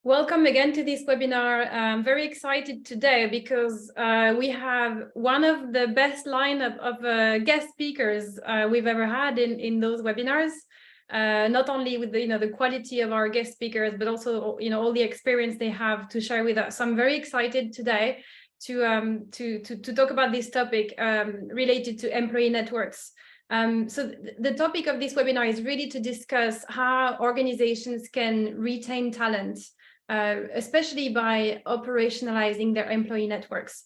Welcome again to this webinar. I'm very excited today because we have one of the best lineup of guest speakers we've ever had in those webinars. Not only with the quality of our guest speakers, but also all the experience they have to share with us. So I'm very excited today to talk about this topic related to employee networks. So the topic of this webinar is really to discuss how organizations can retain talent, especially by operationalizing their employee networks.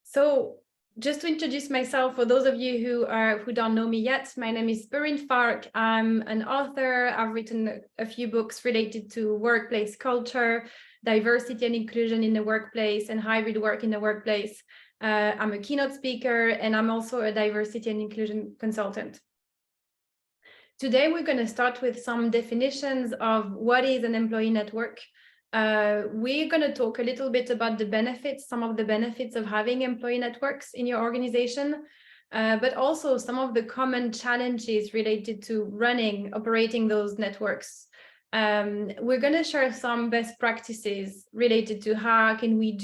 So just to introduce myself, for those of you who don't know me yet, my name is Perrine Farque. I'm an author. I've written a few books related to workplace culture, diversity and inclusion in the workplace, and hybrid work in the workplace. I'm a keynote speaker, and I'm also a diversity and inclusion consultant. Today, we're going to start with some definitions of what is an employee network. We're going to talk a little bit about the benefits, some of the benefits of having employee networks in your organization, but also some of the common challenges related to operating those networks. We're going to share some best practices related to how can we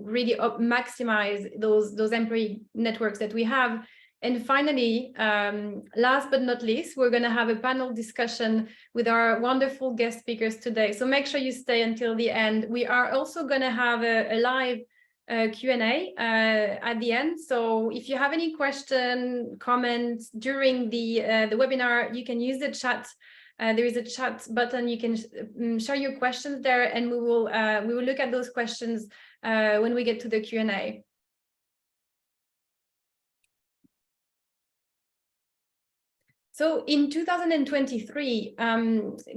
really maximize those employee networks that we have. And finally, last but not least, we're going to have a panel discussion with our wonderful guest speakers today. So make sure you stay until the end. We are also going to have a live Q&A at the end. So if you have any question, comments during the webinar, you can use the chat. There is a chat button. You can share your questions there, and we will look at those questions when we get to the Q&A. So in 2023,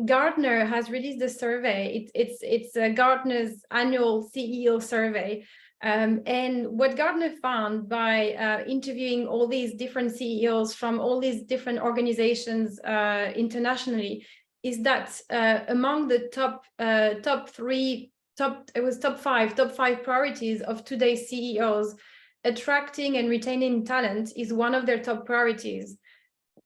Gartner has released a survey. It's Gartner's annual CEO survey. And what Gartner found by interviewing all these different CEOs from all these different organizations internationally is that among the top five priorities of today's CEOs, attracting and retaining talent is one of their top priorities.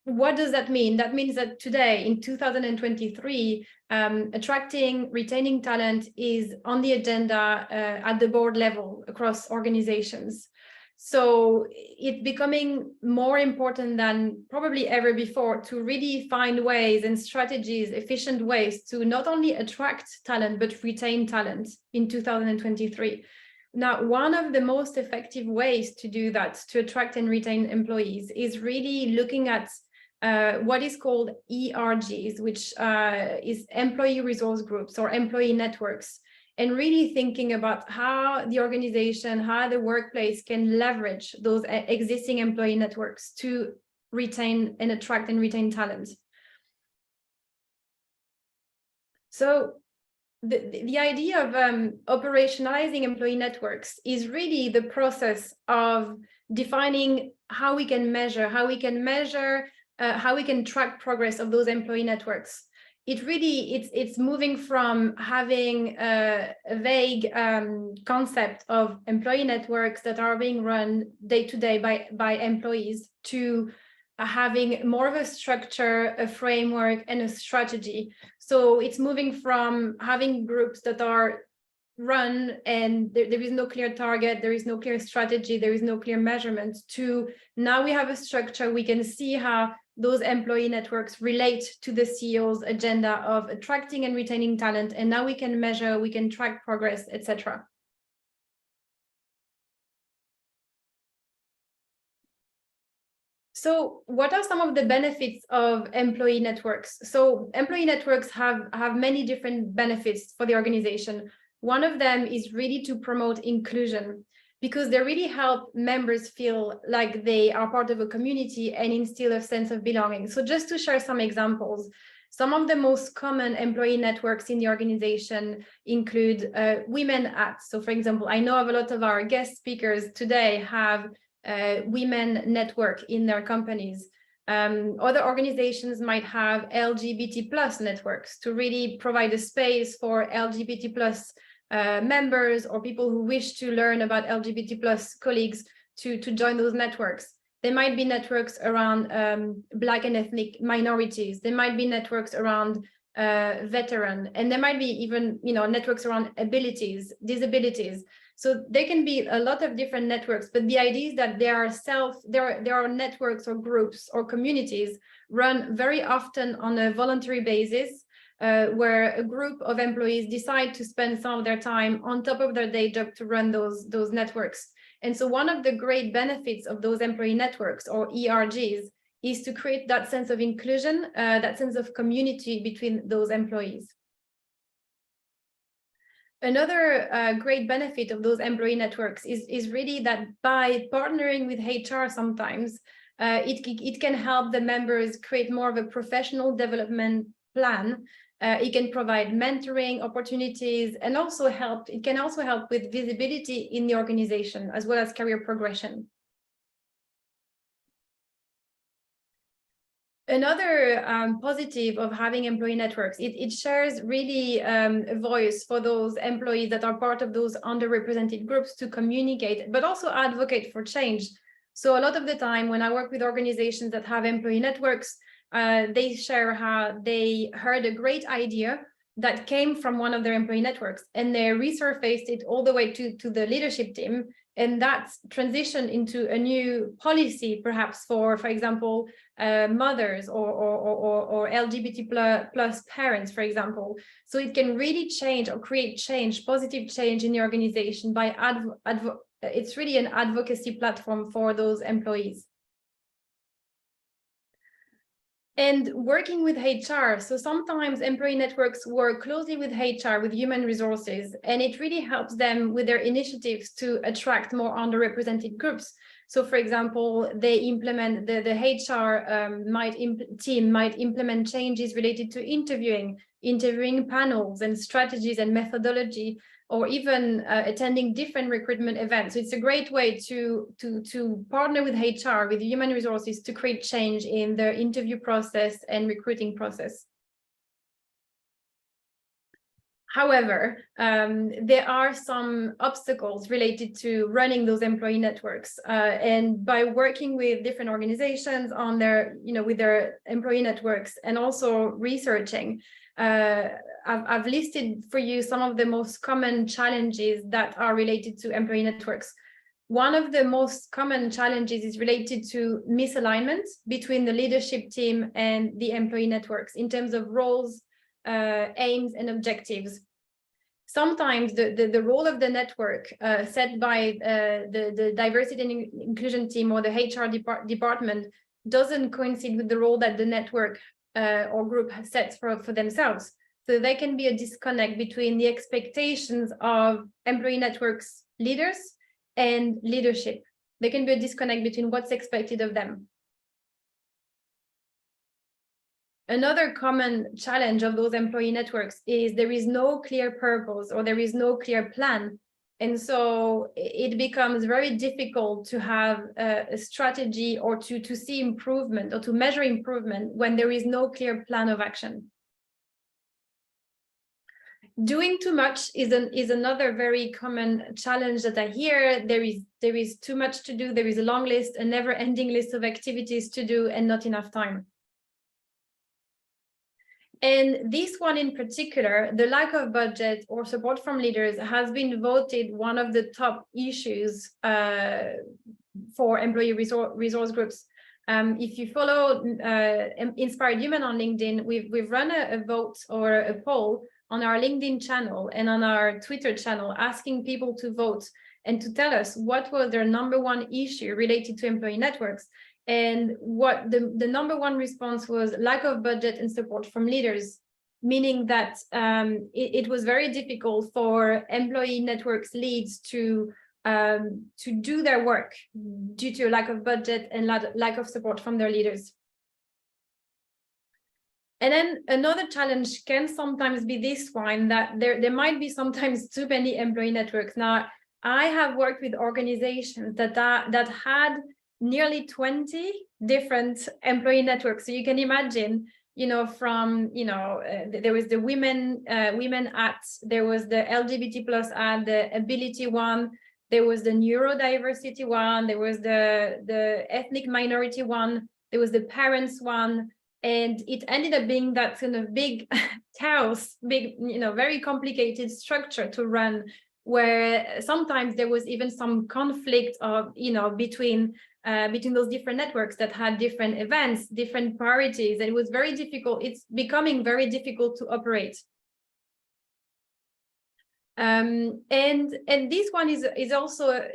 What does that mean? That means that today, in 2023, attracting, retaining talent is on the agenda at the board level across organizations. So it's becoming more important than probably ever before to really find ways and strategies, efficient ways to not only attract talent, but retain talent in 2023. Now, one of the most effective ways to do that, to attract and retain employees, is really looking at what is called ERGs, which is employee resource groups or employee networks, and really thinking about how the organization, how the workplace can leverage those existing employee networks to retain and attract and retain talent. So the idea of operationalizing employee networks is really the process of defining how we can measure, how we can track progress of those employee networks. It's moving from having a vague concept of employee networks that are being run day to day by employees to having more of a structure, a framework, and a strategy. So it's moving from having groups that are run and there is no clear target, there is no clear strategy, there is no clear measurement, to now we have a structure, we can see how those employee networks relate to the CEO's agenda of attracting and retaining talent, and now we can measure, we can track progress, etc. So what are some of the benefits of employee networks? So employee networks have many different benefits for the organization. One of them is really to promote inclusion, because they really help members feel like they are part of a community and instill a sense of belonging. So just to share some examples, some of the most common employee networks in the organization include women at. So for example, I know of a lot of our guest speakers today have women network in their companies. Other organizations might have LGBT+ networks to really provide a space for LGBT+ members or people who wish to learn about LGBT+ colleagues to join those networks. There might be networks around Black and ethnic minorities. There might be networks around veteran, and there might be even, networks around disabilities. So there can be a lot of different networks, but the idea is that there are networks or groups or communities run very often on a voluntary basis, where a group of employees decide to spend some of their time on top of their day job to run those networks. And so one of the great benefits of those employee networks, or ERGs, is to create that sense of inclusion, that sense of community between those employees. Another great benefit of those employee networks is really that by partnering with HR sometimes, it can help the members create more of a professional development plan. It can provide mentoring opportunities, and it can also help with visibility in the organization, as well as career progression. Another positive of having employee networks, it shares really a voice for those employees that are part of those underrepresented groups to communicate, but also advocate for change. So a lot of the time when I work with organizations that have employee networks, they share how they heard a great idea that came from one of their employee networks, and they resurfaced it all the way to the leadership team. And that's transitioned into a new policy, perhaps for example, mothers or LGBT plus parents, for example. So it can really change or create change, positive change in the organization by it's really an advocacy platform for those employees. And working with HR, so sometimes employee networks work closely with HR, with human resources, and it really helps them with their initiatives to attract more underrepresented groups. So for example, they implement, the HR team might implement changes related to interviewing panels and strategies and methodology, or even attending different recruitment events. So it's a great way to partner with HR, with human resources, to create change in the interview process and recruiting process. However, there are some obstacles related to running those employee networks, and by working with different organizations on their, with their employee networks, and also researching, I've listed for you some of the most common challenges that are related to employee networks. One of the most common challenges is related to misalignment between the leadership team and the employee networks in terms of roles, aims, and objectives. Sometimes the role of the network set by the diversity and inclusion team or the HR department doesn't coincide with the role that the network or group sets for themselves. So there can be a disconnect between the expectations of employee networks leaders and leadership. There can be a disconnect between what's expected of them. Another common challenge of those employee networks is there is no clear purpose, or there is no clear plan. And so it becomes very difficult to have a strategy, or to see improvement, or to measure improvement when there is no clear plan of action. Doing too much is another very common challenge that I hear. There is too much to do. There is a long list, a never-ending list of activities to do, and not enough time. And this one in particular, the lack of budget or support from leaders, has been voted one of the top issues for employee resource groups. If you follow Inspired Human on LinkedIn, we've run a vote or a poll on our LinkedIn channel and on our Twitter channel, asking people to vote and to tell us what was their #1 issue related to employee networks. And what the #1 response was lack of budget and support from leaders, meaning that it was very difficult for employee networks leads to do their work due to a lack of budget and lack of support from their leaders. And then another challenge can sometimes be this one, that there might be sometimes too many employee networks. Now, I have worked with organizations that had nearly 20 different employee networks. So you can imagine, from, there was the women at, there was the LGBT plus at, the ability one, there was the neurodiversity one, there was the ethnic minority one, there was the parents one, And it ended up being that kind of big chaos, big, very complicated structure to run, where sometimes there was even some conflict of, between those different networks that had different events, different priorities, and it was very difficult. It's becoming very difficult to operate. And this one is also,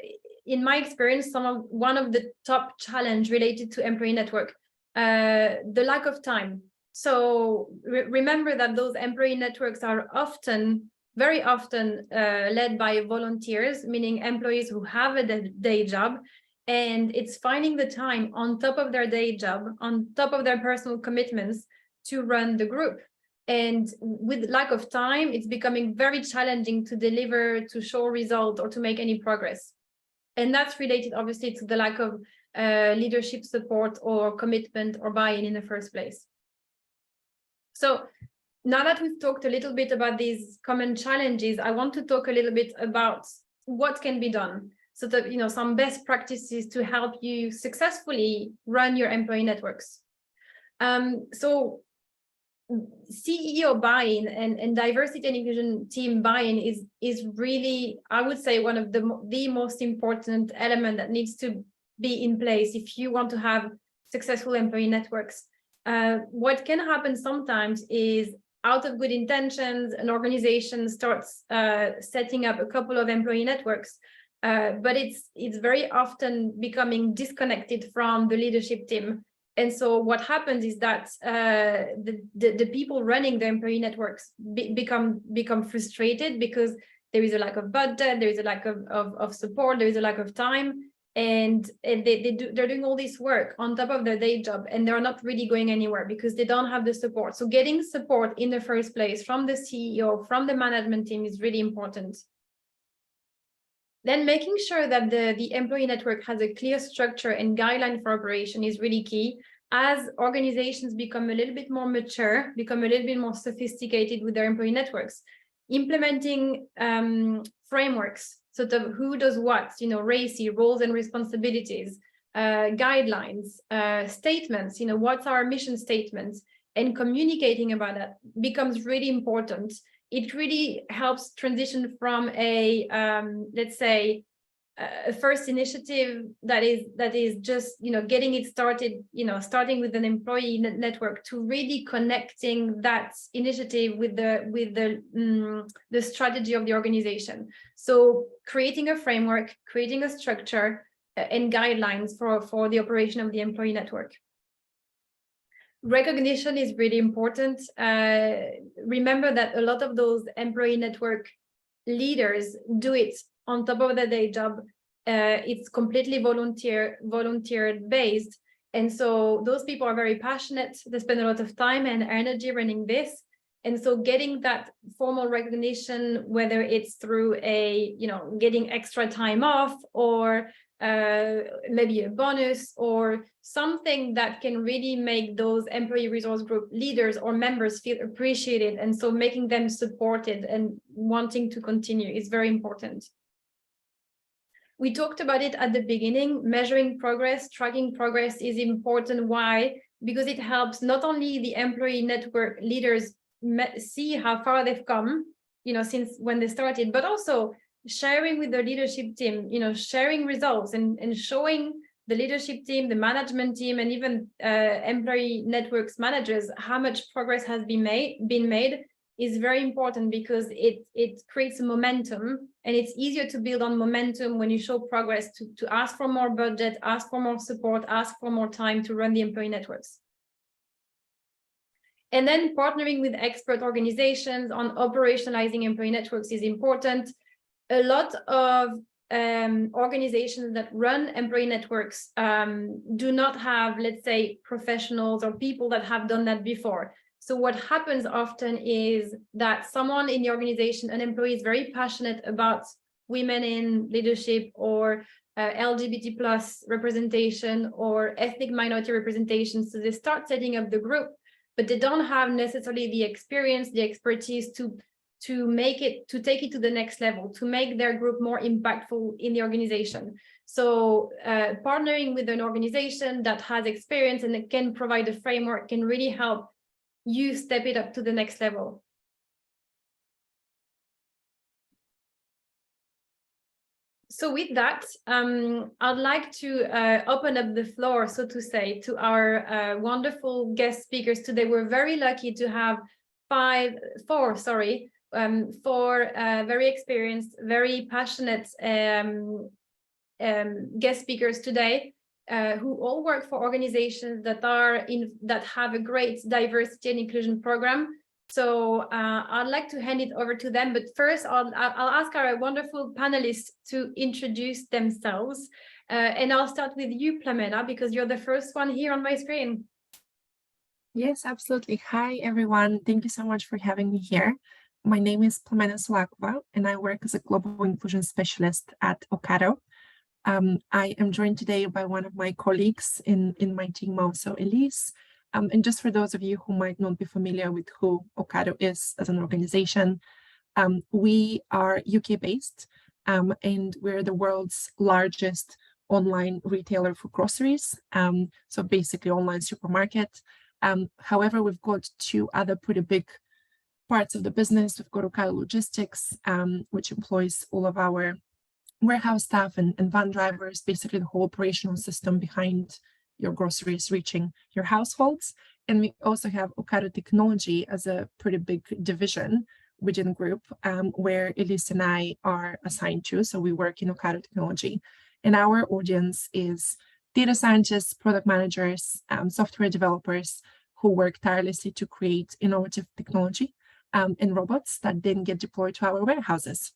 in my experience, one of the top challenge related to employee network, the lack of time. So remember that those employee networks are very often led by volunteers, meaning employees who have a day job, and it's finding the time on top of their day job, on top of their personal commitments, to run the group. And with lack of time, it's becoming very challenging to deliver, to show results, or to make any progress. And that's related, obviously, to the lack of leadership support or commitment or buy-in in the first place. So now that we've talked a little bit about these common challenges, I want to talk a little bit about what can be done. So that, some best practices to help you successfully run your employee networks. So CEO buy-in and diversity and inclusion team buy-in is really, I would say, one of the most important element that needs to be in place if you want to have successful employee networks. What can happen sometimes is, out of good intentions, an organization starts setting up a couple of employee networks, but it's very often becoming disconnected from the leadership team. And so what happens is that the people running the employee networks become frustrated because there is a lack of budget, there is a lack of support, there is a lack of time, and they're doing all this work on top of their day job, and they're not really going anywhere because they don't have the support. So getting support in the first place from the CEO, from the management team, is really important. Then making sure that the employee network has a clear structure and guideline for operation is really key. As organizations become a little bit more mature, become a little bit more sophisticated with their employee networks, implementing frameworks, sort of who does what, RACI, roles and responsibilities, guidelines, statements, what's our mission statements, and communicating about that becomes really important. It really helps transition from a, let's say, a first initiative that is just, getting it started, starting with an employee network, to really connecting that initiative with the strategy of the organization. So creating a framework, creating a structure and guidelines for the operation of the employee network. Recognition is really important. Remember that a lot of those employee network leaders do it on top of their day job. It's completely volunteer based. And so those people are very passionate. They spend a lot of time and energy running this. And so getting that formal recognition, whether it's through getting extra time off, or maybe a bonus, or something that can really make those employee resource group leaders or members feel appreciated, and so making them supported and wanting to continue, is very important. We talked about it at the beginning. Measuring progress, tracking progress is important. Why? Because it helps not only the employee network leaders see how far they've come, since when they started, but also sharing with the leadership team, sharing results and showing the leadership team, the management team, and even employee networks managers how much progress has been made is very important, because it creates a momentum, and it's easier to build on momentum when you show progress, to ask for more budget, ask for more support, ask for more time to run the employee networks. And then partnering with expert organizations on operationalizing employee networks is important. A lot of organizations that run employee networks do not have, let's say, professionals or people that have done that before. So what happens often is that someone in the organization, an employee, is very passionate about women in leadership, or LGBT plus representation, or ethnic minority representation. So they start setting up the group, but they don't have necessarily the experience, the expertise to to take it to the next level, to make their group more impactful in the organization. So partnering with an organization that has experience and that can provide a framework can really help you step it up to the next level. So with that, I'd like to open up the floor, so to say, to our wonderful guest speakers today. We're very lucky to have four very experienced, very passionate guest speakers today, who all work for organizations that have a great diversity and inclusion program. So I'd like to hand it over to them, but first I'll ask our wonderful panelists to introduce themselves, and I'll start with you, Plamena, because you're the first one here on my screen. Yes, absolutely. Hi, everyone. Thank you so much for having me here. My name is Plamena Solakova, and I work as a global inclusion specialist at Ocado. I am joined today by one of my colleagues in my team, also Elise. And just for those of you who might not be familiar with who Ocado is as an organization, we are UK-based, and we're the world's largest online retailer for groceries. So basically online supermarket. However, we've got two other pretty big parts of the business. We've got Ocado Logistics, which employs all of our warehouse staff and van drivers, basically the whole operational system behind your groceries reaching your households. And we also have Ocado Technology as a pretty big division within the group, where Elise and I are assigned to. So we work in Ocado Technology. And our audience is data scientists, product managers, software developers who work tirelessly to create innovative technology and robots that then get deployed to our warehouses.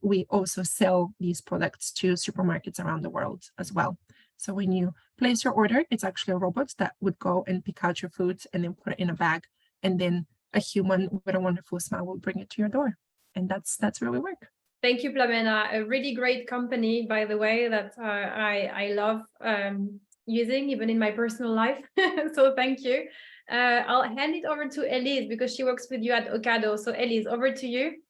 We also sell these products to supermarkets around the world as well. So when you place your order, it's actually a robot that would go and pick out your food and then put it in a bag. And then a human with a wonderful smile will bring it to your door. And that's where we work. Thank you, Plamena. A really great company, by the way, that I love using even in my personal life. So thank you. I'll hand it over to Elise because she works with you at Ocado. So Elise, over to you.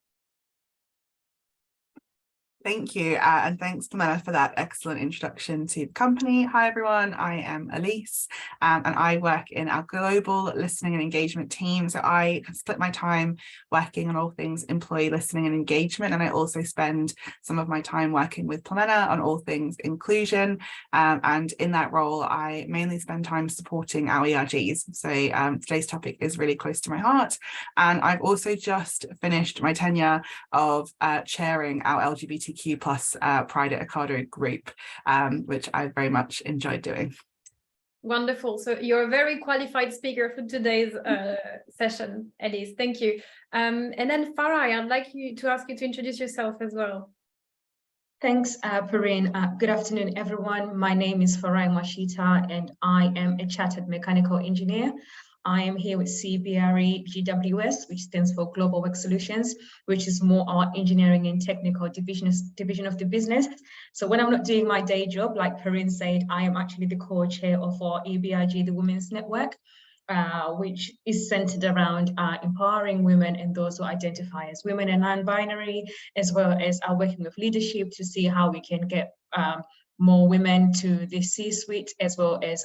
Thank you, and thanks, Plamena, for that excellent introduction to the company. Hi, everyone. I am Elise, and I work in our global listening and engagement team. So I split my time working on all things employee listening and engagement, and I also spend some of my time working with Plamena on all things inclusion. And in that role, I mainly spend time supporting our ERGs. So today's topic is really close to my heart. And I've also just finished my tenure of chairing our LGBTQ+ Pride at Ocado group, which I very much enjoyed doing. Wonderful. So you're a very qualified speaker for today's session, Elise. Thank you. And then Farai, I'd like to ask you to introduce yourself as well. Thanks, Perrine. Good afternoon, everyone. My name is Farai Mwashita, and I am a chartered mechanical engineer. I am here with CBRE GWS, which stands for Global Work Solutions, which is more our engineering and technical division of the business. So when I'm not doing my day job, like Perrine said, I am actually the co-chair of our EBRG, the Women's Network, which is centered around empowering women and those who identify as women and non-binary, as well as working with leadership to see how we can get more women to the C-suite, as well as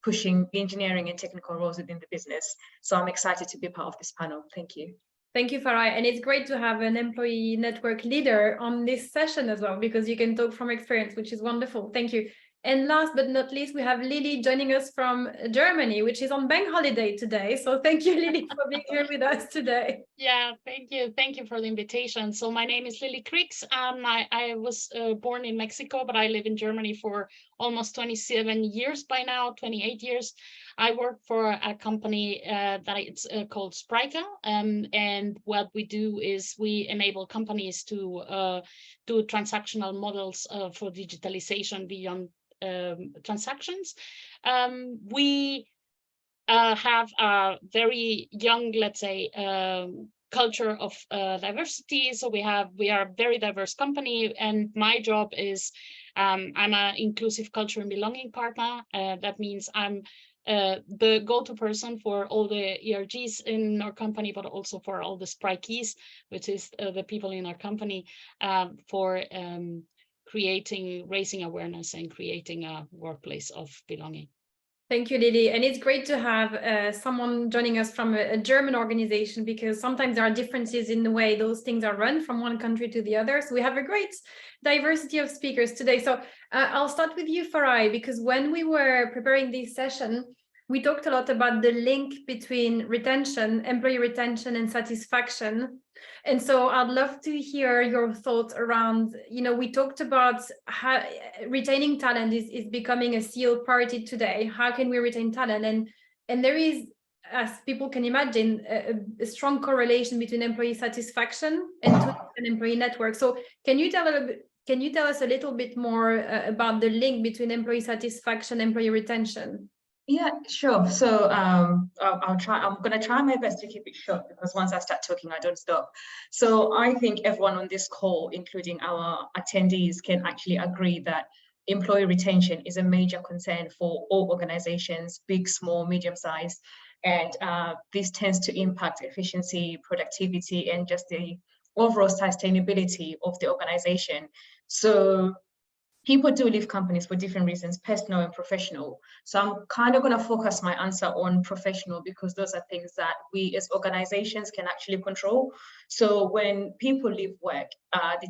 pushing engineering and technical roles within the business. So I'm excited to be part of this panel. Thank you. Thank you, Farai. And it's great to have an employee network leader on this session as well, because you can talk from experience, which is wonderful. Thank you. And last but not least, we have Lily joining us from Germany, which is on bank holiday today. So thank you, Lily, for being here with us today. Yeah, thank you. Thank you for the invitation. So my name is Lily Kriegs. I was born in Mexico, but I live in Germany for almost 27 years by now, 28 years. I work for a company that it's called Spryker, and what we do is we enable companies to do transactional models for digitalization beyond transactions. We have a very young, let's say, culture of diversity. So we are a very diverse company, and my job is I'm an inclusive culture and belonging partner. That means I'm the go-to person for all the ERGs in our company, but also for all the Sprykers, which is the people in our company, for raising awareness and creating a workplace of belonging. Thank you, Lily. And it's great to have someone joining us from a German organization, because sometimes there are differences in the way those things are run from one country to the other. So we have a great diversity of speakers today. So I'll start with you, Farai, because when we were preparing this session, we talked a lot about the link between retention, employee retention, and satisfaction. And so I'd love to hear your thoughts around, we talked about how retaining talent is becoming a CEO priority today. How can we retain talent? And there is, as people can imagine, a strong correlation between employee satisfaction and an employee network. So can you tell us a little bit more about the link between employee satisfaction and employee retention? Yeah, sure. So I'll try. I'm going to try my best to keep it short, because once I start talking, I don't stop. So I think everyone on this call, including our attendees, can actually agree that employee retention is a major concern for all organizations, big, small, medium-sized, and this tends to impact efficiency, productivity, and just the overall sustainability of the organization. So people do leave companies for different reasons, personal and professional. So I'm kind of going to focus my answer on professional, because those are things that we as organizations can actually control. So when people leave work, the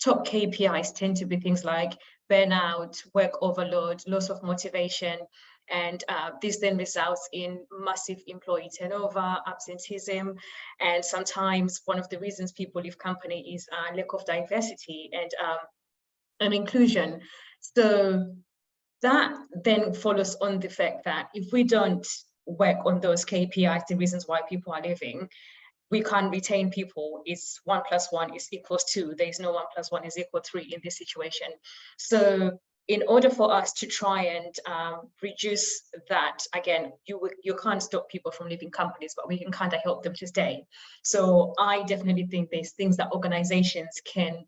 top KPIs tend to be things like burnout, work overload, loss of motivation, and this then results in massive employee turnover, absenteeism, and sometimes one of the reasons people leave company is lack of diversity and inclusion. So that then follows on the fact that if we don't work on those KPIs, the reasons why people are leaving, we can't retain people. It's 1 + 1 is equals 2. There is no 1 + 1 is equal 3 in this situation. So in order for us to try and reduce that, again, you can't stop people from leaving companies, but we can kind of help them to stay. So I definitely think there's things that organizations can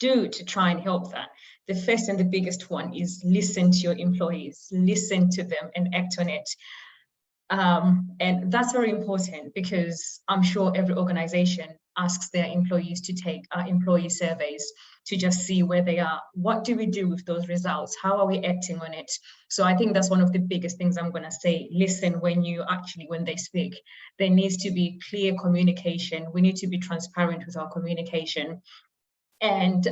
do to try and help that. The first and the biggest one is listen to your employees, listen to them and act on it. And that's very important, because I'm sure every organization asks their employees to take employee surveys to just see where they are. What do we do with those results? How are we acting on it? So I think that's one of the biggest things I'm going to say. Listen when they speak. There needs to be clear communication. We need to be transparent with our communication. And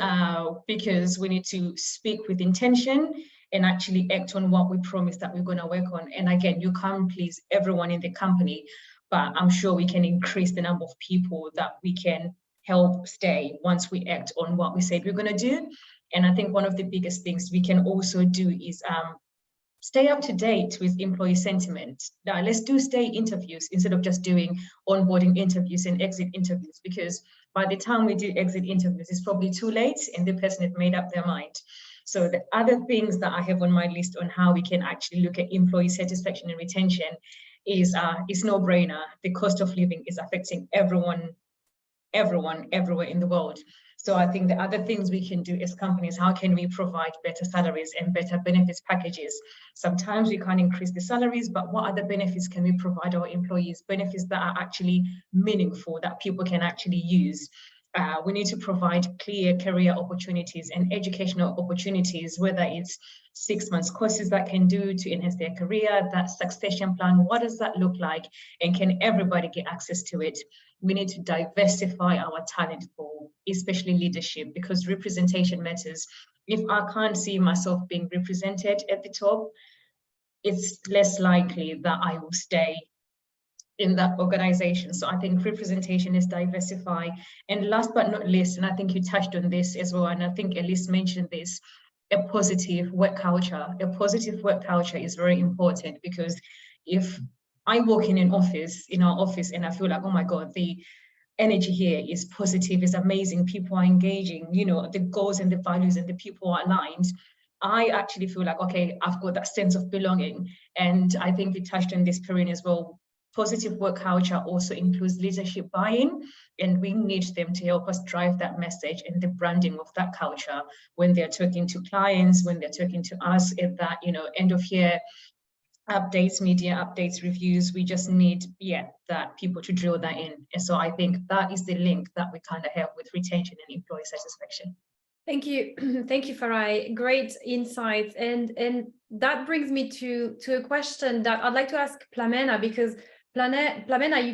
because we need to speak with intention and actually act on what we promise that we're going to work on. And again, you can't please everyone in the company, but I'm sure we can increase the number of people that we can help stay once we act on what we said we're going to do. And I think one of the biggest things we can also do is stay up to date with employee sentiment. Now, let's do stay interviews instead of just doing onboarding interviews and exit interviews, because by the time we do exit interviews, it's probably too late and the person has made up their mind. So the other things that I have on my list on how we can actually look at employee satisfaction and retention is no-brainer. The cost of living is affecting everyone everywhere in the world. So I think the other things we can do as companies, how can we provide better salaries and better benefits packages? Sometimes we can't increase the salaries, but what other benefits can we provide our employees? Benefits that are actually meaningful, that people can actually use. We need to provide clear career opportunities and educational opportunities, whether it's 6 months courses that can do to enhance their career, that succession plan, what does that look like? And can everybody get access to it? We need to diversify our talent pool, especially leadership, because representation matters. If I can't see myself being represented at the top, it's less likely that I will stay in that organization. So I think representation is diversify. And last but not least, and I think you touched on this as well, and I think Elise mentioned this, a positive work culture. A positive work culture is very important, because if I walk in our office, and I feel like, oh my God, the energy here is positive, is amazing, people are engaging, the goals and the values and the people are aligned, I actually feel like, okay, I've got that sense of belonging. And I think we touched on this, Perrine, as well. Positive work culture also includes leadership buy-in, and we need them to help us drive that message and the branding of that culture when they're talking to clients, when they're talking to us at that, end of year updates, media updates, reviews. We just need, that people to drill that in. And so I think that is the link that we kind of have with retention and employee satisfaction. Thank you. Thank you, Farai. Great insights. And that brings me to a question that I'd like to ask Plamena, because Plamena,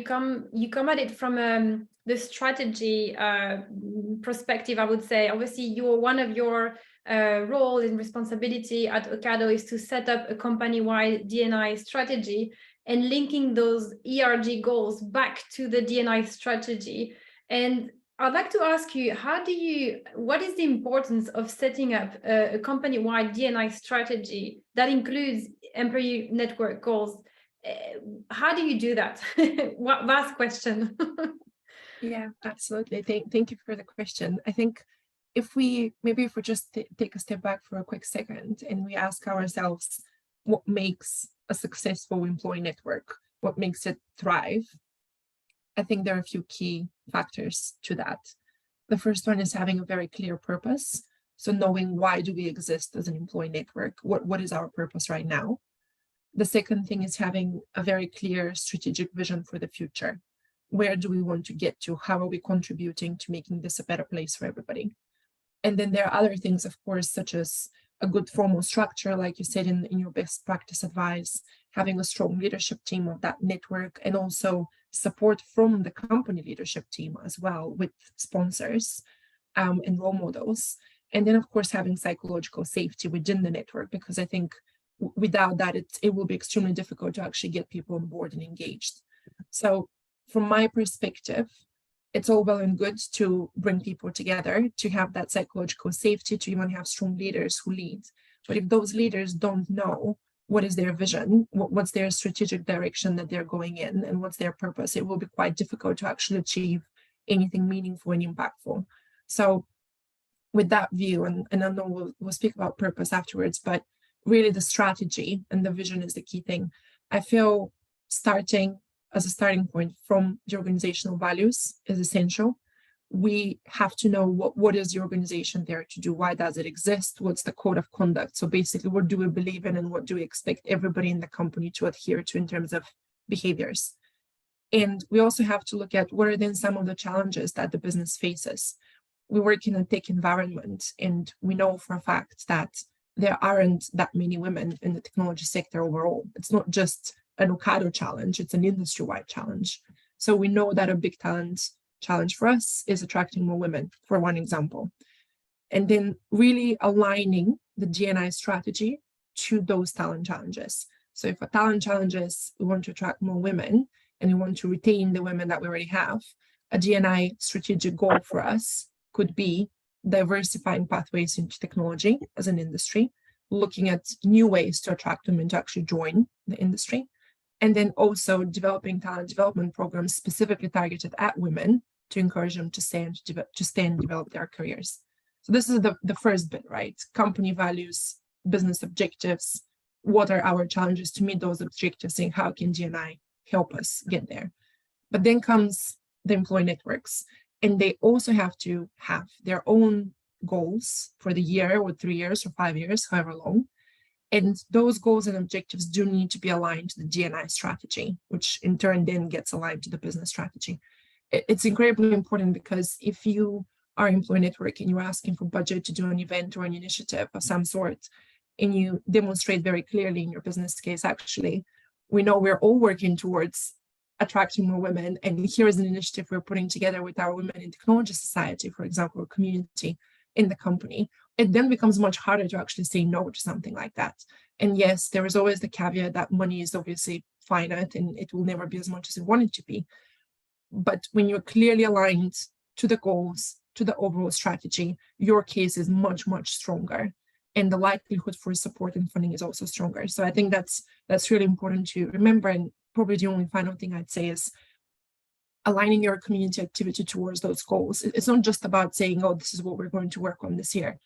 you come at it from the strategy perspective, I would say. Obviously, one of your role and responsibility at Ocado is to set up a company-wide D&I strategy and linking those ERG goals back to the D&I strategy. And I'd like to ask you, what is the importance of setting up a company-wide D&I strategy that includes employee network goals? How do you do that? What vast question. Yeah, absolutely. Thank you for the question. I think if we just take a step back for a quick second and we ask ourselves what makes a successful employee network, what makes it thrive, I think there are a few key factors to that. The first one is having a very clear purpose. So knowing why do we exist as an employee network? What is our purpose right now? The second thing is having a very clear strategic vision for the future. Where do we want to get to? How are we contributing to making this a better place for everybody? And then there are other things, of course, such as a good formal structure, like you said in your best practice advice, having a strong leadership team of that network, and also support from the company leadership team as well with sponsors and role models. And then, of course, having psychological safety within the network, because I think without that, it will be extremely difficult to actually get people on board and engaged. So from my perspective, it's all well and good to bring people together, to have that psychological safety, to even have strong leaders who lead. But if those leaders don't know what is their vision, what's their strategic direction that they're going in, and what's their purpose, it will be quite difficult to actually achieve anything meaningful and impactful. So with that view, and I know we'll speak about purpose afterwards, but really the strategy and the vision is the key thing. I feel starting as a starting point from the organizational values is essential. We have to know what is the organization there to do? Why does it exist? What's the code of conduct? So basically, what do we believe in and what do we expect everybody in the company to adhere to in terms of behaviors? And we also have to look at what are then some of the challenges that the business faces. We work in a tech environment, and we know for a fact that there aren't that many women in the technology sector overall. It's not just an Ocado challenge, it's an industry-wide challenge. So we know that a big talent challenge for us is attracting more women, for one example. And then really aligning the D&I strategy to those talent challenges. So if a talent challenge is we want to attract more women and we want to retain the women that we already have, a D&I strategic goal for us could be diversifying pathways into technology as an industry, looking at new ways to attract women to actually join the industry, and then also developing talent development programs specifically targeted at women to encourage them to stay and develop their careers. So this is the first bit, right? Company values, business objectives, what are our challenges to meet those objectives, and how can D&I help us get there? But then comes the employee networks, and they also have to have their own goals for the year or 3 years or 5 years, however long. And those goals and objectives do need to be aligned to the D&I strategy, which in turn then gets aligned to the business strategy. It's incredibly important because if you are an employee network and you're asking for budget to do an event or an initiative of some sort, and you demonstrate very clearly in your business case, actually, we know we're all working towards attracting more women, and here is an initiative we're putting together with our Women in Technology Society, for example, or community in the company, it then becomes much harder to actually say no to something like that. And yes, there is always the caveat that money is obviously finite and it will never be as much as you want it to be. But when you're clearly aligned to the goals, to the overall strategy, your case is much, much stronger. And the likelihood for support and funding is also stronger. So I think that's really important to remember. And probably the only final thing I'd say is aligning your community activity towards those goals. It's not just about saying, oh, this is what we're going to work on this year.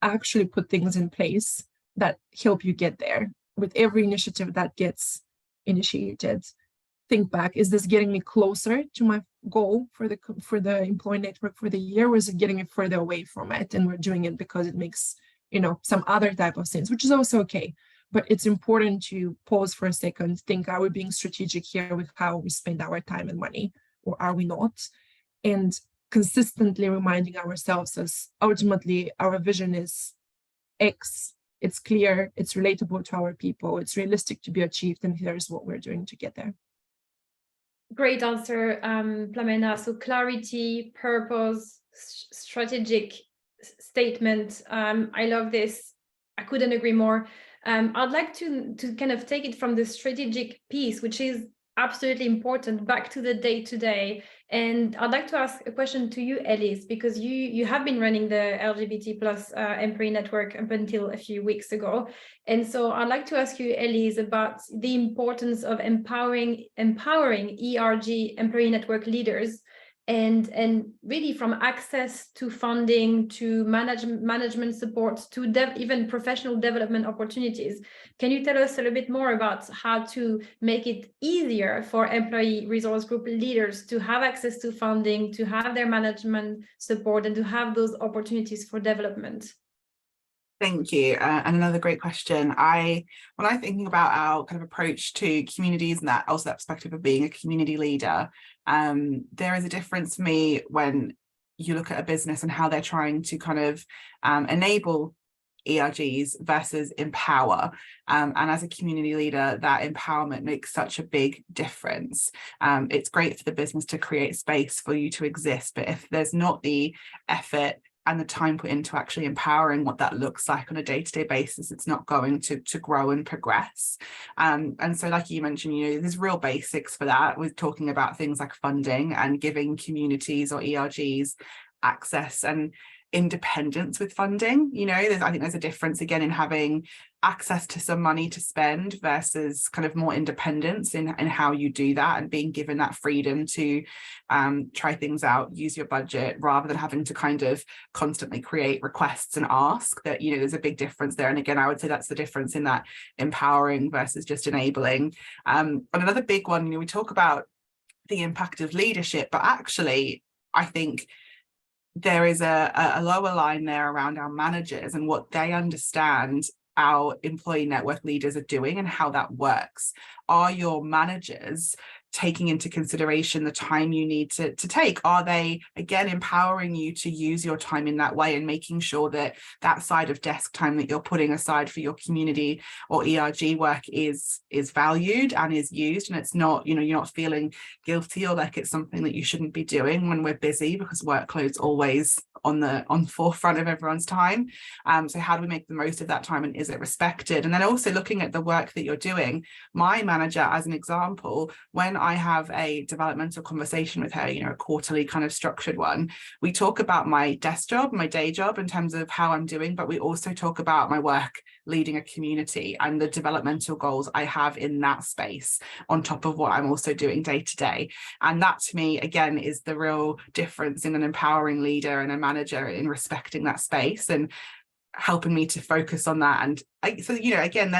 Actually put things in place that help you get there. With every initiative that gets initiated, think back, is this getting me closer to my goal for the employee network for the year, or is it getting me further away from it? And we're doing it because it makes, some other type of sense, which is also okay. but it's important to pause for a second, think, are we being strategic here with how we spend our time and money, or are we not? And consistently reminding ourselves as ultimately our vision is X, it's clear, it's relatable to our people, it's realistic to be achieved, and here's what we're doing to get there. Great answer, Plamena. So clarity, purpose, strategic statement. I love this. I couldn't agree more. I'd like to kind of take it from the strategic piece, which is absolutely important, back to the day-to-day. And I'd like to ask a question to you, Elise, because you have been running the LGBT plus employee network up until a few weeks ago. And so I'd like to ask you, Elise, about the importance of empowering ERG employee network leaders, and really from access to funding to management support to even professional development opportunities. Can you tell us a little bit more about how to make it easier for employee resource group leaders to have access to funding, to have their management support, and to have those opportunities for development? Thank you. And another great question. When I'm thinking about our kind of approach to communities and that perspective of being a community leader, there is a difference for me when you look at a business and how they're trying to kind of enable ERGs versus empower. And as a community leader, that empowerment makes such a big difference. It's great for the business to create space for you to exist, but if there's not the effort and the time put into actually empowering what that looks like on a day-to-day basis, it's not going to grow and progress. And so like you mentioned, there's real basics for that. We're talking about things like funding and giving communities or ERGs access and independence with funding. I think there's a difference again in having access to some money to spend versus kind of more independence in how you do that, and being given that freedom to try things out, use your budget, rather than having to kind of constantly create requests and ask. That there's a big difference there. And again, I would say that's the difference in that empowering versus just enabling. And another big one, we talk about the impact of leadership, but actually I think there is a lower line there around our managers and what they understand our employee network leaders are doing and how that works. Are your managers taking into consideration the time you need to take? Are they, again, empowering you to use your time in that way and making sure that that side of desk time that you're putting aside for your community or ERG work is valued and is used, and it's not, you're not feeling guilty or like it's something that you shouldn't be doing when we're busy, because workload's always on forefront of everyone's time. So how do we make the most of that time, and is it respected? And then also looking at the work that you're doing. My manager, as an example, when I have a developmental conversation with her, a quarterly kind of structured one, we talk about my desk job, my day job in terms of how I'm doing, but we also talk about my work leading a community and the developmental goals I have in that space on top of what I'm also doing day to day. And that to me, again, is the real difference in an empowering leader and a manager, in respecting that space and helping me to focus on that. And again,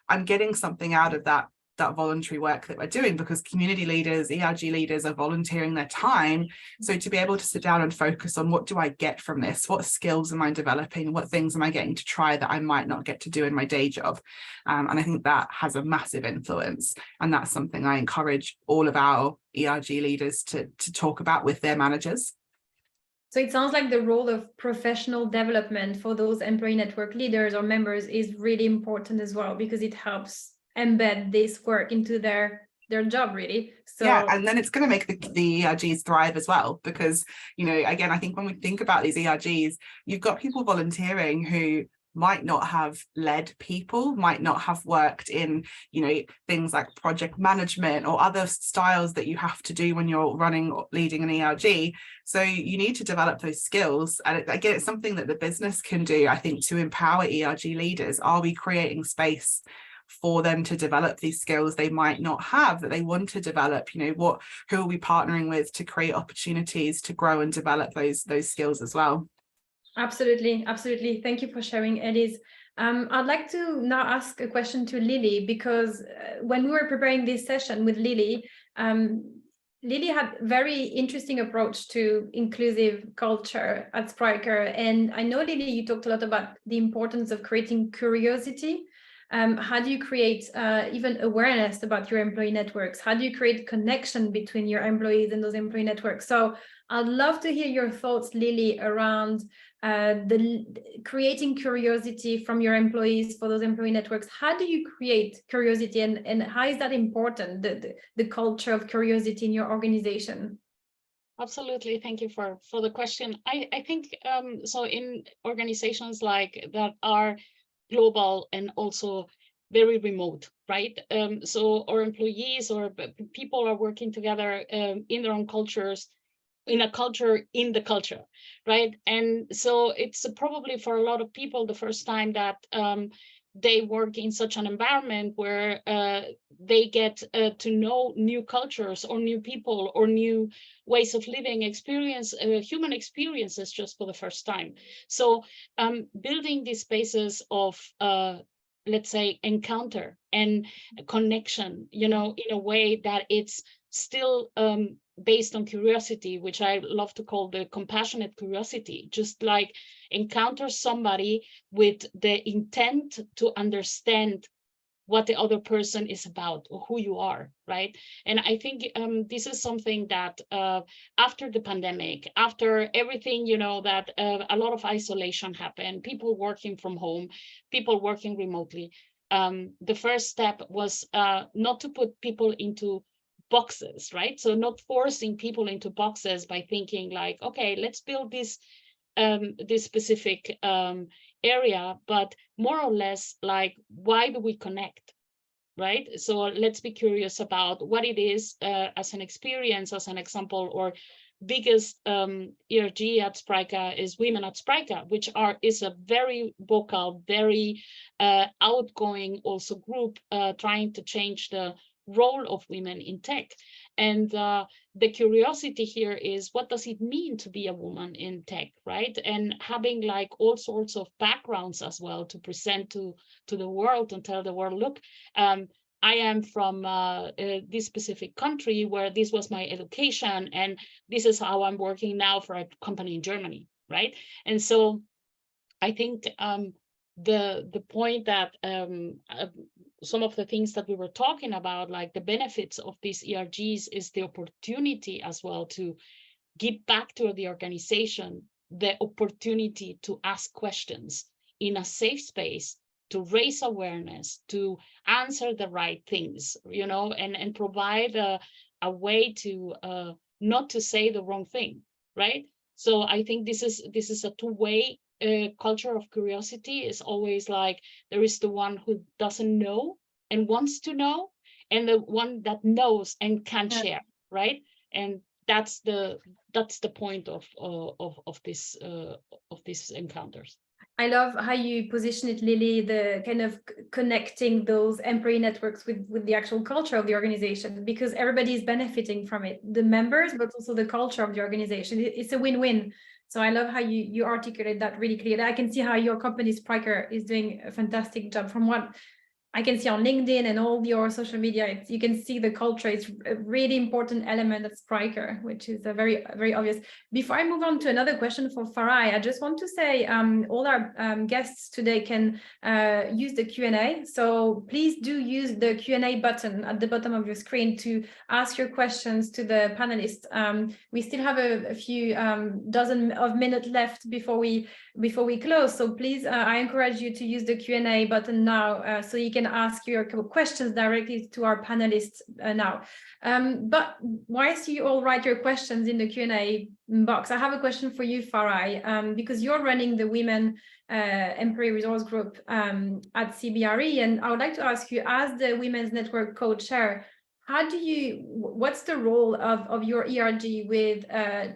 I'm getting something out of that voluntary work that we're doing, because community leaders, ERG leaders are volunteering their time. So to be able to sit down and focus on, what do I get from this? What skills am I developing? What things am I getting to try that I might not get to do in my day job? And I think that has a massive influence. And that's something I encourage all of our ERG leaders to talk about with their managers. So it sounds like the role of professional development for those employee network leaders or members is really important as well, because it helps embed this work into their job, really. So yeah, and then it's going to make the ERGs thrive as well, because again, I think when we think about these ERGs, you've got people volunteering who might not have led people, might not have worked in things like project management or other styles that you have to do when you're running or leading an ERG. So you need to develop those skills, and again, it's something that the business can do, I think, to empower ERG leaders. Are we creating space for them to develop these skills they might not have, that they want to develop? Who are we partnering with to create opportunities to grow and develop those skills as well? Absolutely. Thank you for sharing, Elise. I'd like to now ask a question to Lily, because when we were preparing this session with Lily, Lily had very interesting approach to inclusive culture at Spryker. And I know, Lily, you talked a lot about the importance of creating curiosity How do you create even awareness about your employee networks? How do you create connection between your employees and those employee networks? So I'd love to hear your thoughts, Lily, around creating curiosity from your employees for those employee networks. How do you create curiosity, and how is that important, the culture of curiosity in your organization? Absolutely. Thank you for the question. I think so in organizations like that are global and also very remote, right? So our employees or people are working together in their own cultures, in a culture in the culture, right? And so it's probably for a lot of people the first time that they work in such an environment where they get to know new cultures or new people or new ways of living, human experiences just for the first time. So building these spaces of let's say encounter and connection, in a way that it's still based on curiosity, which I love to call the compassionate curiosity, just like encounter somebody with the intent to understand what the other person is about or who you are, right? And I think this is something that after the pandemic, after everything, that a lot of isolation happened, people working from home, people working remotely, the first step was not to put people into boxes, right? So not forcing people into boxes by thinking like, okay, let's build this specific area, but more or less like, why do we connect, right? So let's be curious about what it is as an experience, as an example. Or biggest ERG at Spryker is Women at Spryker, which is a very vocal, very outgoing also group trying to change the role of women in tech. And the curiosity here is, what does it mean to be a woman in tech, right? And having like all sorts of backgrounds as well to present to the world and tell the world, look, I am from this specific country where this was my education, and this is how I'm working now for a company in Germany, right? And so I think the point that some of the things that we were talking about, like the benefits of these ERGs, is the opportunity as well to give back to the organization the opportunity to ask questions in a safe space, to raise awareness, to answer the right things, and provide a way to not to say the wrong thing, right? So I think this is a two-way culture of curiosity. Is always like, there is the one who doesn't know and wants to know, and the one that knows and can share, right? And that's the point of these encounters. I love how you position it, Lily, the kind of connecting those employee networks with the actual culture of the organization, because everybody is benefiting from it, the members, but also the culture of the organization. It's a win-win. So I love how you articulate that really clearly. I can see how your company, Spryker, is doing a fantastic job. From what I can see on LinkedIn and all your social media, you can see the culture is a really important element at Spryker, which is a very, very obvious. Before I move on to another question for Farai, I just want to say all our guests today can use the Q&A. So please do use the Q&A button at the bottom of your screen to ask your questions to the panelists. We still have a few dozen of minutes left before we close. So please, I encourage you to use the Q&A button now, so you can ask your questions directly to our panelists now. But whilst you all write your questions in the Q&A box, I have a question for you, Farai, because you're running the Women Employee Resource Group at CBRE, and I would like to ask you, as the Women's Network co-chair, what's the role of your ERG with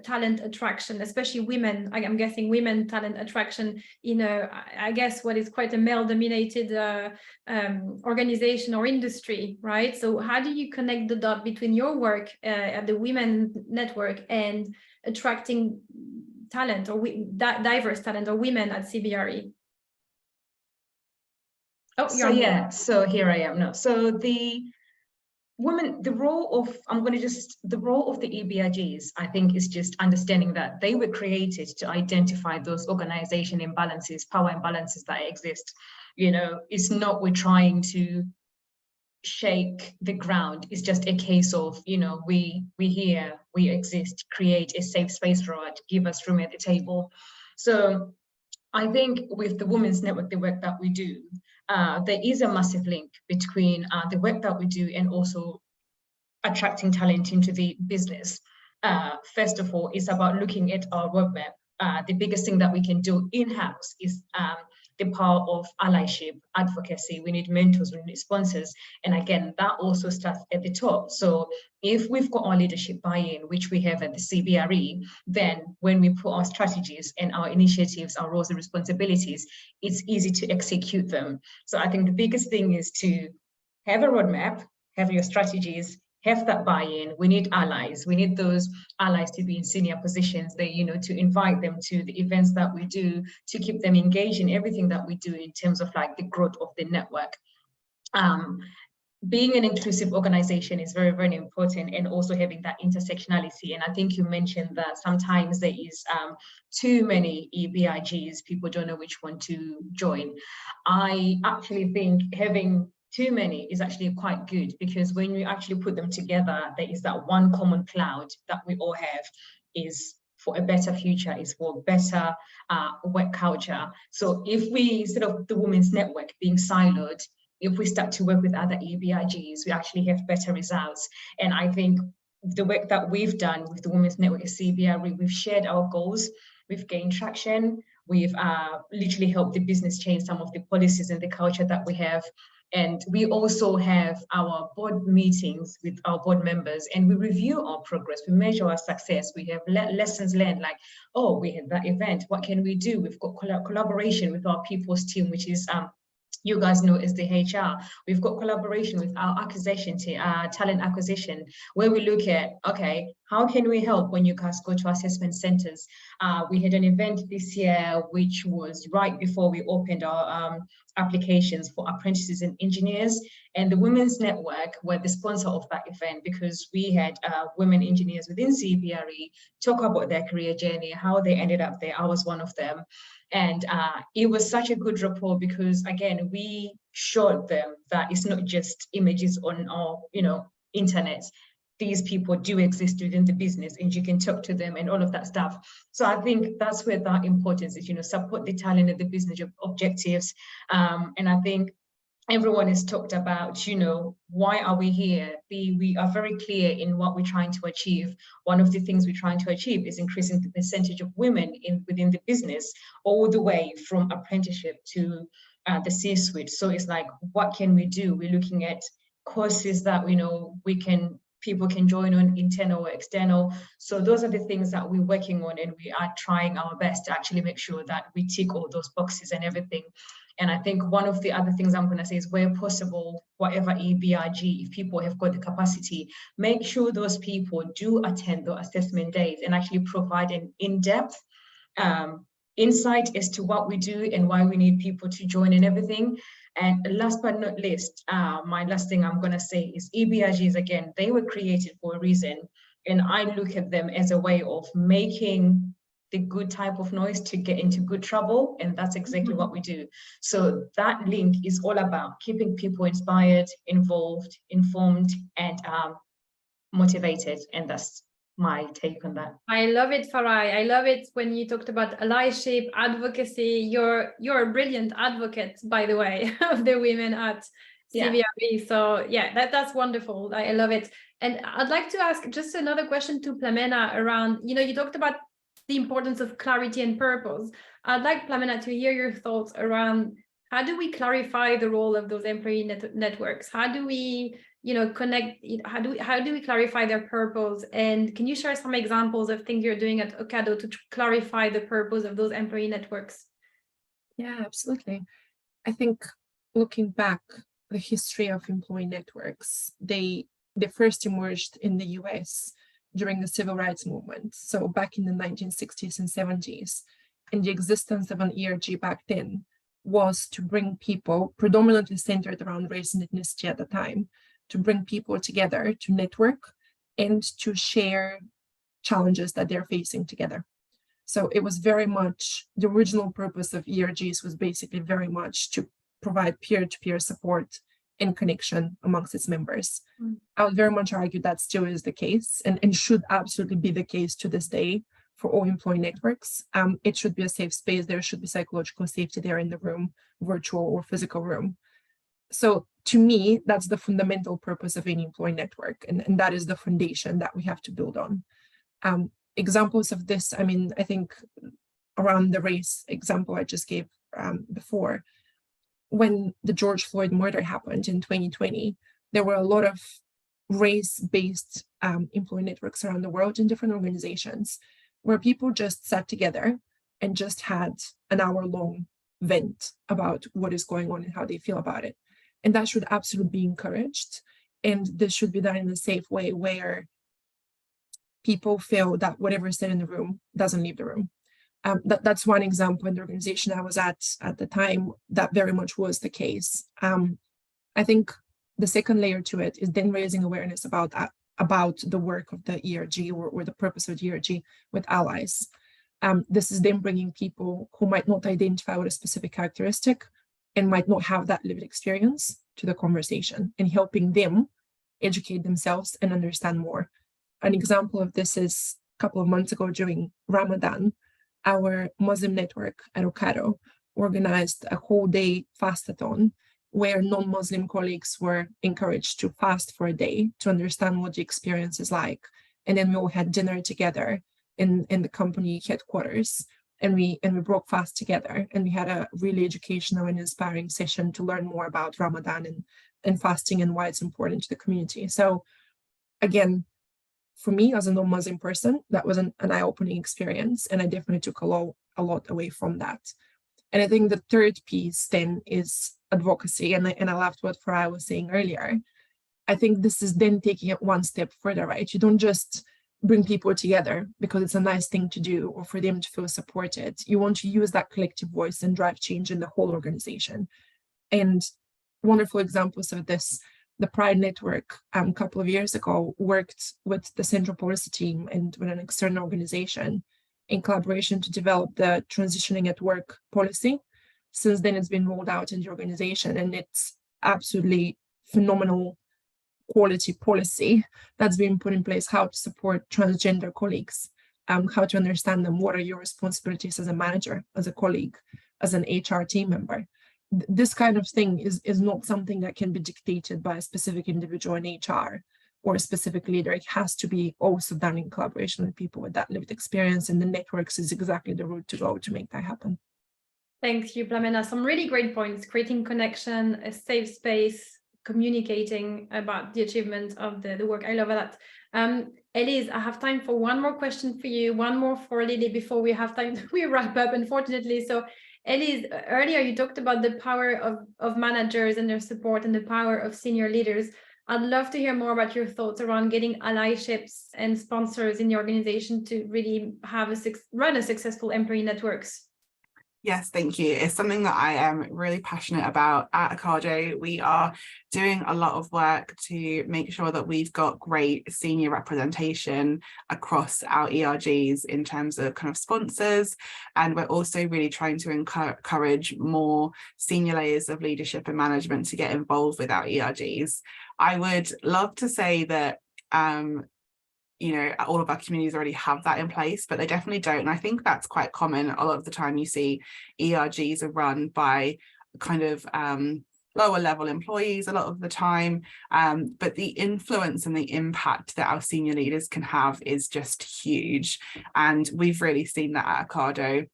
talent attraction, especially women? I'm guessing women talent attraction in I guess what is quite a male-dominated organization or industry, right? So how do you connect the dot between your work at the Women Network and attracting talent or diverse talent or women at CBRE? Oh, so here I am now. So the role of the EBRGs, I think, is just understanding that they were created to identify those organization imbalances, power imbalances that exist. It's not we're trying to shake the ground. It's just a case of, we here, we exist, create a safe space for us, give us room at the table. So I think with the Women's Network, the work that we do, there is a massive link between the work that we do and also attracting talent into the business. First of all, it's about looking at our roadmap. The biggest thing that we can do in-house is the power of allyship, advocacy. We need mentors, we need sponsors. And again, that also starts at the top. So if we've got our leadership buy-in, which we have at the CBRE, then when we put our strategies and our initiatives, our roles and responsibilities, it's easy to execute them. So I think the biggest thing is to have a roadmap, have your strategies, have that buy-in. We need allies. We need those allies to be in senior positions. To invite them to the events that we do, to keep them engaged in everything that we do in terms of like the growth of the network. Being an inclusive organization is very, very important, and also having that intersectionality. And I think you mentioned that sometimes there is too many ERGs, people don't know which one to join. I actually think having too many is actually quite good, because when we actually put them together, there is that one common cloud that we all have, is for a better future, is for better work culture. So if we, instead of the Women's Network being siloed, if we start to work with other ERGs, we actually have better results. And I think the work that we've done with the Women's Network at CBRE, we've shared our goals, we've gained traction, we've literally helped the business change some of the policies and the culture that we have. And we also have our board meetings with our board members, and we review our progress, we measure our success, we have lessons learned, like, oh, we had that event, what can we do? We've got collaboration with our people's team, which is you guys know as the HR. We've got collaboration with our acquisition team, talent acquisition, where we look at, okay, how can we help when you guys go to assessment centers? We had an event this year, which was right before we opened our applications for apprentices and engineers, and the Women's Network were the sponsor of that event, because we had women engineers within CBRE talk about their career journey, how they ended up there. I was one of them. And it was such a good rapport, because again, we showed them that it's not just images on our, internet. These people do exist within the business, and you can talk to them and all of that stuff. So I think that's where that importance is, support the talent and the business objectives. And I think everyone has talked about, why are we here? We are very clear in what we're trying to achieve. One of the things we're trying to achieve is increasing the percentage of women within the business, all the way from apprenticeship to the C-suite. So it's like, what can we do? We're looking at courses that people can join on, internal or external. So those are the things that we're working on, and we are trying our best to actually make sure that we tick all those boxes and everything. And I think one of the other things I'm going to say is, where possible, whatever ERG, if people have got the capacity, make sure those people do attend the assessment days and actually provide an in-depth insight as to what we do and why we need people to join and everything. And last but not least, my last thing I'm going to say is ERGs, again, they were created for a reason. And I look at them as a way of making the good type of noise to get into good trouble. And that's exactly what we do. So that link is all about keeping people inspired, involved, informed, and motivated. And that's my take on that. I love it, Farai. I love it when you talked about allyship, advocacy. You're a brilliant advocate, by the way, of the women at CBRE. So yeah, that's wonderful. I love it. And I'd like to ask just another question to Plamena around, you talked about the importance of clarity and purpose. I'd like Plamena to hear your thoughts around, how do we clarify the role of those employee networks? How do we connect, how do we clarify their purpose? And can you share some examples of things you're doing at Ocado to clarify the purpose of those employee networks? Yeah, absolutely. I think looking back, the history of employee networks, they first emerged in the US during the civil rights movement. So back in the 1960s and 70s, and the existence of an ERG back then was to bring people, predominantly centered around race and ethnicity at the time, to bring people together to network and to share challenges that they're facing together. So it was very much, the original purpose of ERGs was basically very much to provide peer-to-peer support and connection amongst its members. I would very much argue that still is the case and should absolutely be the case to this day for all employee networks. It should be a safe space. There should be psychological safety there in the room, virtual or physical room. So to me, that's the fundamental purpose of any employee network. And that is the foundation that we have to build on. Examples of this, I mean, I think around the race example I just gave before, when the George Floyd murder happened in 2020, there were a lot of race-based employee networks around the world in different organizations where people just sat together and just had an hour-long vent about what is going on and how they feel about it. And that should absolutely be encouraged. And this should be done in a safe way where people feel that whatever is said in the room doesn't leave the room. That's one example in the organization I was at the time that very much was the case. I think the second layer to it is then raising awareness about the work of the ERG or the purpose of the ERG with allies. This is then bringing people who might not identify with a specific characteristic and might not have that lived experience to the conversation and helping them educate themselves and understand more. An example of this is a couple of months ago during Ramadan, our Muslim network at Ocado organized a whole day fastathon where non-Muslim colleagues were encouraged to fast for a day to understand what the experience is like. And then we all had dinner together in the company headquarters, and we broke fast together, and we had a really educational and inspiring session to learn more about Ramadan and fasting and why it's important to the community. So again, for me as a non-Muslim person, that was an eye-opening experience, and I definitely took a lot away from that. And I think the third piece then is advocacy, and I loved what Farai was saying earlier. I think this is then taking it one step further, right? You don't just bring people together because it's a nice thing to do or for them to feel supported. You want to use that collective voice and drive change in the whole organization. And wonderful examples of this, the Pride Network a couple of years ago worked with the Central Policy Team and with an external organization in collaboration to develop the Transitioning at Work policy. Since then, it's been rolled out in the organization, and it's absolutely phenomenal quality policy that's been put in place, how to support transgender colleagues, how to understand them, what are your responsibilities as a manager, as a colleague, as an HR team member. This kind of thing is not something that can be dictated by a specific individual in HR or a specific leader. It has to be also done in collaboration with people with that lived experience, and the networks is exactly the route to go to make that happen. Thank you, Plamena. Some really great points: creating connection, a safe space, communicating about the achievement of the work. I love that. Elise, I have time for one more question for you, one more for Lily before we have time we wrap up, unfortunately. So Elise, earlier you talked about the power of managers and their support and the power of senior leaders. I'd love to hear more about your thoughts around getting allyships and sponsors in the organization to really have run a successful employee networks. Yes, thank you. It's something that I am really passionate about at Ocado. We are doing a lot of work to make sure that we've got great senior representation across our ERGs in terms of kind of sponsors. And we're also really trying to encourage more senior layers of leadership and management to get involved with our ERGs. I would love to say that all of our communities already have that in place, but they definitely don't. And I think that's quite common. A lot of the time you see ERGs are run by kind of lower level employees a lot of the time. But the influence and the impact that our senior leaders can have is just huge. And we've really seen that at Ocado.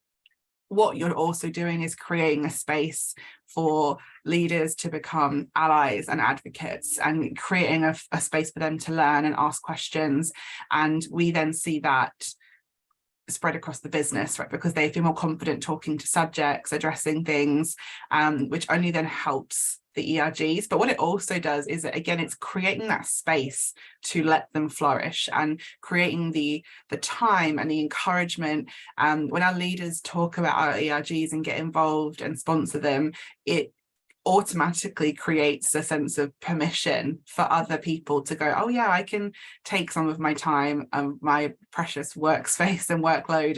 What you're also doing is creating a space for leaders to become allies and advocates, and creating a space for them to learn and ask questions. And we then see that spread across the business, right? Because they feel more confident talking to subjects, addressing things, which only then helps the ERGs. But what it also does is that, again, it's creating that space to let them flourish and creating the time and the encouragement. When our leaders talk about our ERGs and get involved and sponsor them, it automatically creates a sense of permission for other people to go, oh yeah, I can take some of my time and my precious workspace and workload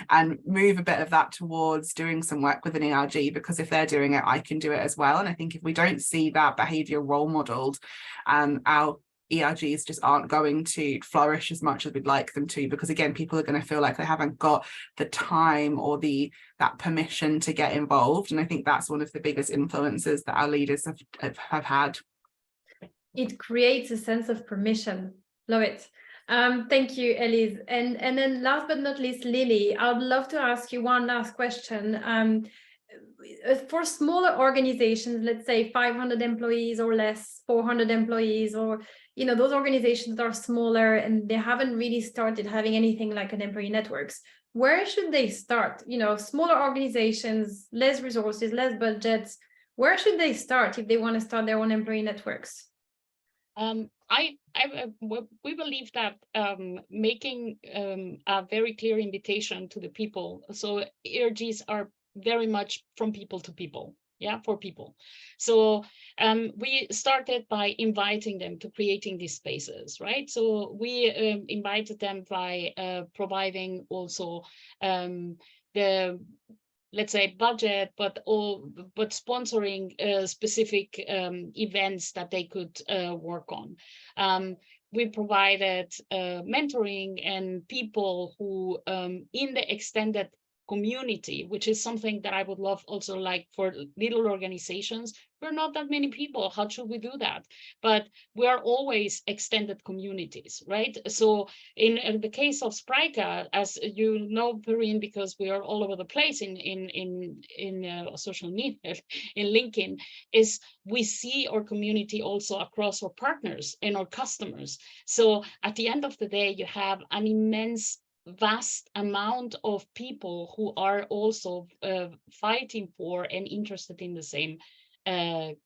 and move a bit of that towards doing some work with an ERG, because if they're doing it, I can do it as well. And I think if we don't see that behavior role modeled, our ERGs just aren't going to flourish as much as we'd like them to, because again, people are going to feel like they haven't got the time or that permission to get involved. And I think that's one of the biggest influences that our leaders have had. It creates a sense of permission. Love it. Thank you, Elise. And then last but not least, Lily, I would love to ask you one last question. For smaller organizations, let's say 500 employees or less, 400 employees, or those organizations that are smaller and they haven't really started having anything like an employee networks, where should they start? Smaller organizations, less resources, less budgets, where should they start if they want to start their own employee networks? We believe that making a very clear invitation to the people. So ERGs are very much from people to people, for people. So we started by inviting them to creating these spaces, right? So we invited them by providing also the, let's say, budget, but sponsoring specific events that they could work on. We provided mentoring and people who in the extended community, which is something that I would love also, like for little organizations, we're not that many people. How should we do that? But we are always extended communities, right? So in the case of Spryker, as you know, Perrine, because we are all over the place in social media, in LinkedIn, is we see our community also across our partners and our customers. So at the end of the day, you have an immense vast amount of people who are also fighting for and interested in the same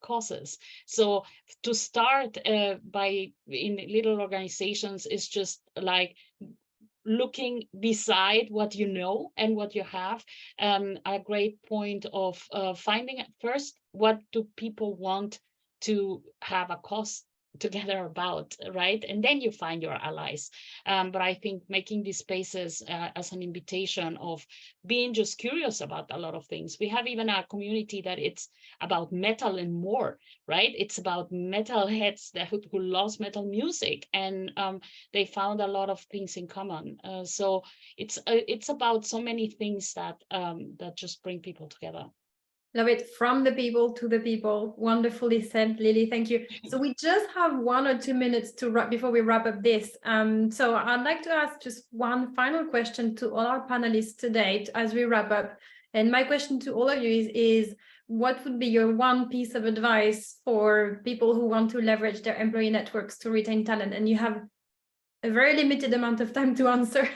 causes. So to start by in little organizations is just like looking beside what you know and what you have. A great point of finding at first, what do people want to have a cost together about, right? And then you find your allies. But I think making these spaces as an invitation of being just curious about a lot of things. We have even a community that it's about metal and more, right? It's about metalheads who loves metal music, and they found a lot of things in common. So it's about so many things that that just bring people together. Love it. From the people to the people. Wonderfully said, Lily. Thank you. So we just have 1 or 2 minutes to wrap before we wrap up this. So I'd like to ask just one final question to all our panelists today as we wrap up. And my question to all of you is what would be your one piece of advice for people who want to leverage their employee networks to retain talent? And you have a very limited amount of time to answer.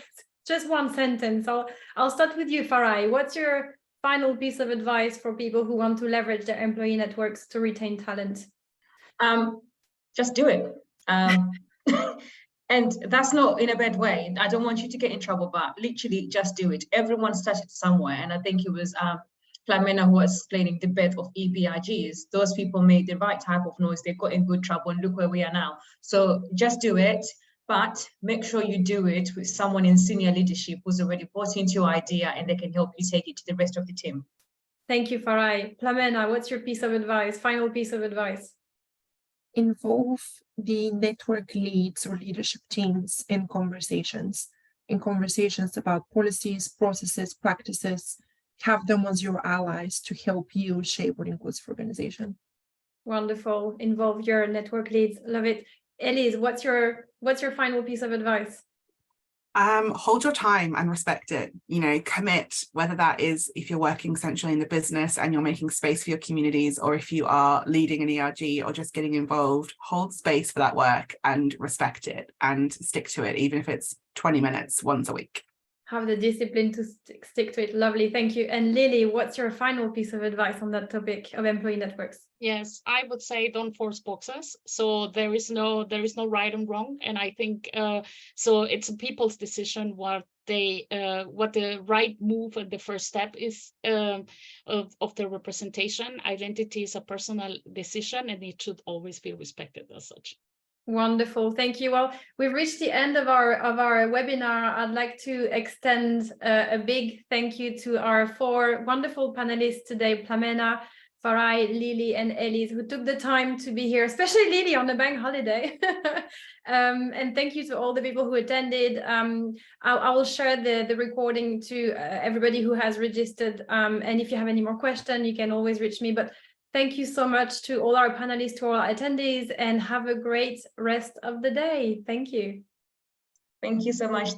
Just one sentence. I'll start with you, Farai. What's your final piece of advice for people who want to leverage their employee networks to retain talent? Just do it. And that's not in a bad way. I don't want you to get in trouble, but literally just do it. Everyone started somewhere. And I think it was Plamena who was explaining the birth of ERGs. Those people made the right type of noise. They got in good trouble, and look where we are now. So just do it. But make sure you do it with someone in senior leadership who's already bought into your idea and they can help you take it to the rest of the team. Thank you, Farai. Plamena, what's your piece of advice? Final piece of advice? Involve the network leads or leadership teams in conversations about policies, processes, practices. Have them as your allies to help you shape what inclusive organization. Wonderful. Involve your network leads. Love it. Elise, what's your final piece of advice? Hold your time and respect it. Commit, whether that is if you're working centrally in the business and you're making space for your communities, or if you are leading an ERG or just getting involved, hold space for that work and respect it and stick to it, even if it's 20 minutes once a week. have the discipline to stick to it. Lovely, thank you. And Lily, what's your final piece of advice on that topic of employee networks? Yes, I would say don't force boxes. So there is no right and wrong, and I think so it's people's decision what the right move and the first step is of the representation. Identity is a personal decision, and it should always be respected as such. Wonderful, thank you. Well, we've reached the end of our webinar. I'd like to extend a big thank you to our 4 wonderful panelists today, Plamena, Farai, Lily, and Elise, who took the time to be here, especially Lily on the bank holiday. And thank you to all the people who attended. I will share the recording to everybody who has registered. And if you have any more questions, you can always reach me. But thank you so much to all our panelists, to all our attendees, and have a great rest of the day. Thank you. Thank you so much.